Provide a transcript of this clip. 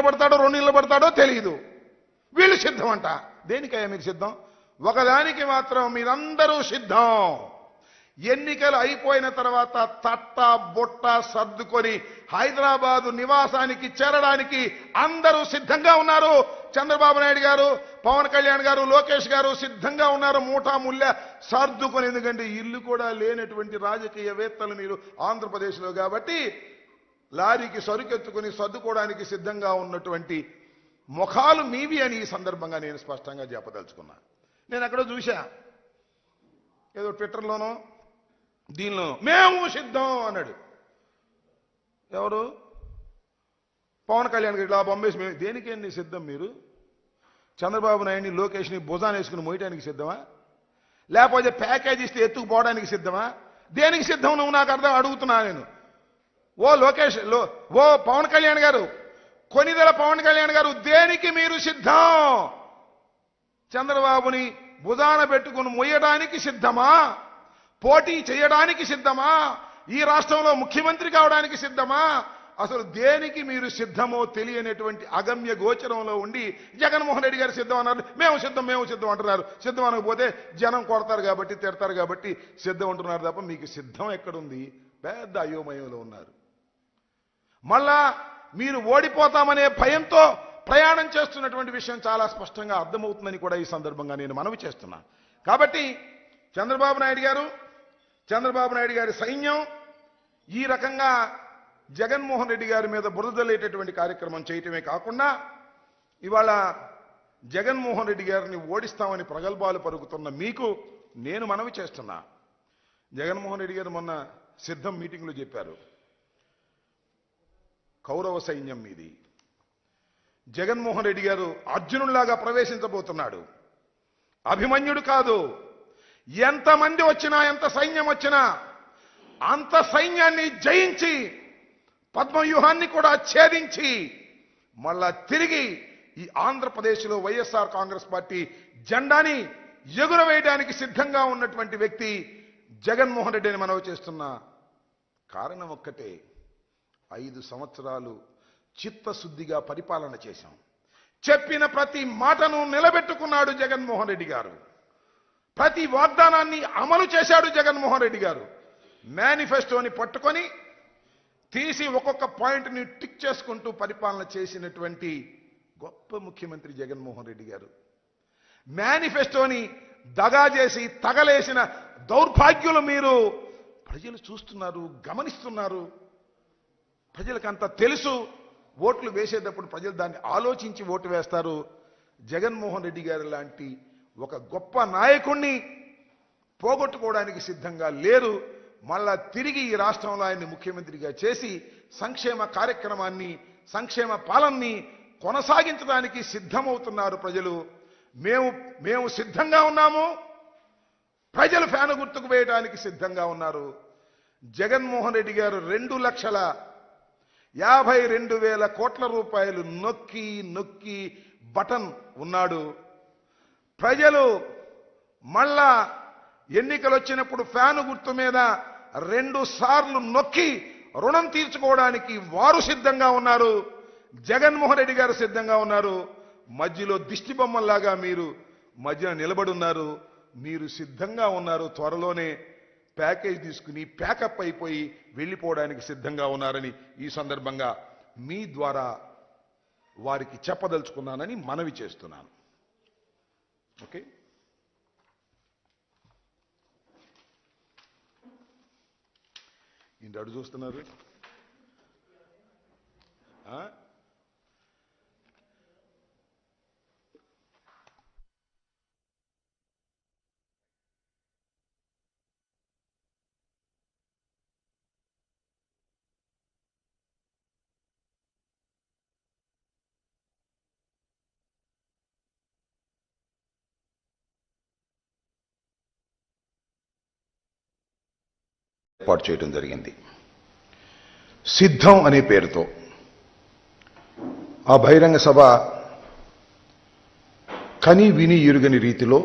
నిలబడతాడో 2 నిలబడతాడో తెలియదు. వీళ్ళు సిద్ధం అంట. దేనికయ్యా మీరు సిద్ధం? ఒకదానికి మాత్రం మీరందరూ సిద్ధం. ఎన్నికలు అయిపోయిన తర్వాత తట్ట బొట్ట సర్దుకొని హైదరాబాదు నివాసానికి చేరడానికి అందరూ సిద్ధంగా ఉన్నారు. చంద్రబాబు నాయుడు గారు, పవన్ కళ్యాణ్ గారు, లోకేష్ గారు సిద్ధంగా ఉన్నారు. మూటా ముళ్ళ సర్దుకొని. ఎందుకంటే ఇల్లు కూడా లేనటువంటి రాజకీయవేత్తలు మీరు ఆంధ్రప్రదేశ్లో కాబట్టి లారీకి సరుకెత్తుకుని సర్దుకోవడానికి సిద్ధంగా ఉన్నటువంటి ముఖాలు మీవి అని ఈ సందర్భంగా నేను స్పష్టంగా చెప్పదలుచుకున్నా. నేను అక్కడ చూశా, ఏదో ట్విట్టర్లోనో దీనిలో మేము సిద్ధం అన్నాడు. ఎవరు? పవన్ కళ్యాణ్ గారు. ఇలా బొమ్మేసి మేము దేనికేంటి సిద్ధం? మీరు చంద్రబాబు నాయుడిని లోకేష్ని భుజాన్ని వేసుకుని మోయటానికి సిద్ధమా? లేకపోతే ప్యాకేజ్ ఇస్తే ఎత్తుకుపోవడానికి సిద్ధమా? దేనికి సిద్ధం నువ్వు నాకు అర్థం అడుగుతున్నా నేను. ఓ లోకేష్, ఓ పవన్ కళ్యాణ్ గారు, కొనిదెల పవన్ కళ్యాణ్ గారు, దేనికి మీరు సిద్ధం? చంద్రబాబుని భుజాన పెట్టుకుని మొయ్యడానికి సిద్ధమా? పోటీ చేయడానికి సిద్ధమా? ఈ రాష్ట్రంలో ముఖ్యమంత్రి కావడానికి సిద్ధమా? అసలు దేనికి మీరు సిద్ధమో తెలియనటువంటి అగమ్య గోచరంలో ఉండి జగన్మోహన్ రెడ్డి గారు సిద్ధం అన్నారు. మేము సిద్ధం అంటున్నారు. సిద్ధం అనకపోతే జనం కొడతారు కాబట్టి, తిడతారు కాబట్టి సిద్ధం అంటున్నారు తప్ప మీకు సిద్ధం ఎక్కడుంది? పెద్ద అయోమయంలో ఉన్నారు. మళ్ళా మీరు ఓడిపోతామనే భయంతో ప్రయాణం చేస్తున్నటువంటి విషయం చాలా స్పష్టంగా అర్థమవుతుందని కూడా ఈ సందర్భంగా నేను మనవి చేస్తున్నా. కాబట్టి చంద్రబాబు నాయుడు గారి సైన్యం ఈ రకంగా జగన్మోహన్ రెడ్డి గారి మీద బురదలేటటువంటి కార్యక్రమం చేయటమే కాకుండా ఇవాళ జగన్మోహన్ రెడ్డి గారిని ఓడిస్తామని ప్రగల్భాలు పలుకుతున్న మీకు నేను మనవి చేస్తున్నా. జగన్మోహన్ రెడ్డి గారు మొన్న సిద్ధం మీటింగ్లో చెప్పారు, కౌరవ సైన్యం మీది. జగన్మోహన్ రెడ్డి గారు అర్జునుడిలాగా ప్రవేశించబోతున్నాడు. అభిమన్యుడు కాదు. ఎంతమంది వచ్చినా, ఎంత సైన్యం వచ్చినా అంత సైన్యాన్ని జయించి పద్మవ్యూహాన్ని కూడా ఛేదించి మళ్ళా తిరిగి ఈ ఆంధ్రప్రదేశ్లో వైఎస్ఆర్ కాంగ్రెస్ పార్టీ జెండాని ఎగురవేయడానికి సిద్ధంగా ఉన్నటువంటి వ్యక్తి జగన్మోహన్ రెడ్డిని మనవి చేస్తున్నా. కారణం ఒక్కటే, 5 సంవత్సరాలు చిత్తశుద్ధిగా పరిపాలన చేశాం. చెప్పిన ప్రతి మాటను నిలబెట్టుకున్నాడు జగన్మోహన్ రెడ్డి గారు. ప్రతి వాగ్దానాన్ని అమలు చేశాడు జగన్మోహన్ రెడ్డి గారు. మేనిఫెస్టోని పట్టుకొని తీసి ఒక్కొక్క పాయింట్ని టిక్ చేసుకుంటూ పరిపాలన చేసినటువంటి గొప్ప ముఖ్యమంత్రి జగన్మోహన్ రెడ్డి గారు. మేనిఫెస్టోని దగా చేసి తగలేసిన దౌర్భాగ్యులు మీరు. ప్రజలు చూస్తున్నారు, గమనిస్తున్నారు. ప్రజలకంతా తెలుసు. ఓట్లు వేసేటప్పుడు ప్రజలు దాన్ని ఆలోచించి ఓటు వేస్తారు. జగన్మోహన్ రెడ్డి గారు లాంటి ఒక గొప్ప నాయకుణ్ణి పోగొట్టుకోవడానికి సిద్ధంగా లేరు. మళ్ళా తిరిగి ఈ రాష్ట్రంలో ఆయన్ని ముఖ్యమంత్రిగా చేసి సంక్షేమ కార్యక్రమాన్ని, సంక్షేమ పాలనని కొనసాగించడానికి సిద్ధమవుతున్నారు ప్రజలు. మేము సిద్ధంగా ఉన్నాము. ప్రజలు ఫ్యాను గుర్తుకు వేయడానికి సిద్ధంగా ఉన్నారు. జగన్మోహన్ రెడ్డి గారు 2,52,000 కోట్ల రూపాయలు నొక్కి నొక్కి బటన్ ఉన్నాడు. ప్రజలు మళ్ళా ఎన్నికలు వచ్చినప్పుడు ఫ్యాను గుర్తు మీద 2 సార్లు నొక్కి రుణం తీర్చుకోవడానికి వారు సిద్ధంగా ఉన్నారు. జగన్మోహన్ రెడ్డి గారు సిద్ధంగా ఉన్నారు. మధ్యలో దిష్టి బొమ్మల్లాగా మీరు మధ్యన నిలబడున్నారు. మీరు సిద్ధంగా ఉన్నారు. త్వరలోనే ప్యాకేజ్ తీసుకుని ప్యాకప్ అయిపోయి వెళ్ళిపోవడానికి సిద్ధంగా ఉన్నారని ఈ సందర్భంగా మీ ద్వారా వారికి చెప్పదలుచుకున్నానని మనవి చేస్తున్నాను. ఓకే, ఇంటి అడు చూస్తున్నారు. ఏర్పాటు చేయడం జరిగింది. సిద్ధం అనే పేరుతో ఆ బహిరంగ సభ కని విని ఎరుగని రీతిలో